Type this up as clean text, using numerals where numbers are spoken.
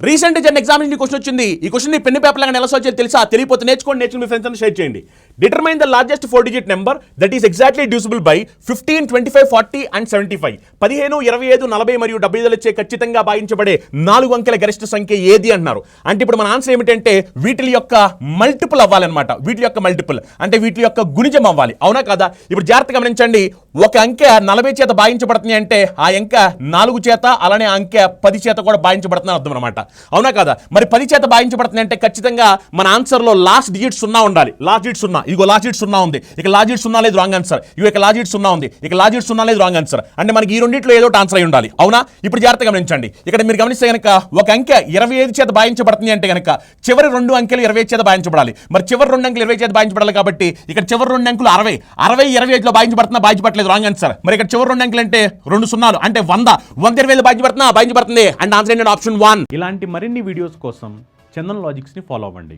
Recent జరిగిన examination question వచ్చింది. ఈ క్వశ్చన్ పెన్ పేపర్ లాగా ఎలా సాల్వ్ చేయాలి తెలుసా? తెలియపోతే నేర్చుకోండి, మీ ఫ్రెండ్స్ అంతా షేర్ చేయండి. Determine the largest 4 digit number that is exactly divisible by 15, 25, 40 and 75. 15, 25, 40 మరియు 75 వచ్చే ఖచ్చితంగా భాగించబడే 4 అంకెల గరిష్ట సంఖ్య ఏది అంటున్నారు. అంటే ఇప్పుడు మన ఆన్సర్ ఏమిటంటే వీటి యొక్క మల్టిపుల్ అవ్వాలన్నమాట. వీటి యొక్క మల్టిపుల్ అంటే వీటి యొక్క గుణిజం అవ్వాలి. అవునా కదా? ఇప్పుడు జాగ్రత్తగా గమనించండి. ఒక అంకె 40 చేత భాగించబడుతుంది అంటే ఆ అంకె 4 చేత అలానే అంకె 10 చేత కూడా భాగించబడుతుందని అర్థం అనమాట. అవునా కదా? మరి 10 చేత భాగించబడుతుంది అంటే ఖచ్చితంగా మన ఆన్సర్ లో లాస్ట్ డిజిట్ 0 ఉండాలి. Last digit 0. ఇగో లాస్ట్ డిజిట్ 0 ఉంది, ఇక లాస్ట్ డిజిట్ 0 లేదు, రాంగ్ ఆన్సర్. ఇక లాస్ట్ డిజిట్ 0 ఉంది, ఇక లాస్ట్ డిజిట్ 0 లేదు, రాంగ్ ఆన్సర్. అంటే మనకి ఈ రెండిట్లో ఏదో ఆన్సర్ అయి ఉండాలి. అవునా? ఇప్పుడు జాగ్రత్తగా గమనించండి. ఇక్కడ మీరు గమనిస్తే కనుక ఒక అంకె 25 చేత భాగించబడుతుంది అంటే కనుక చివరి 2 అంకెలు 25 చేత భాగించబడాలి. మరి చివరి 2 అంకెలు 20 చేత భాగించబడాలి కాబట్టి ఇక్కడ చివరి 2 అంకెలు 60. 25లో భాగించబడుతున్నా, భాగించబడలేదు, రాంగ్ ఆన్సర్. మరి ఇక్కడ చివరి 2 అంకెలు అంటే 2 సున్నాలు అంటే 100. 120 భాగించబడుతున్నా, భాగించబడుతుంది. అండ్ ఆన్సర్ ఏంటంటే ఆప్షన్ 1. ఇలాంటి మరిన్ని వీడియోస్ కోసం చందన్ లాజిక్స్ ని ఫాలో అవ్వండి.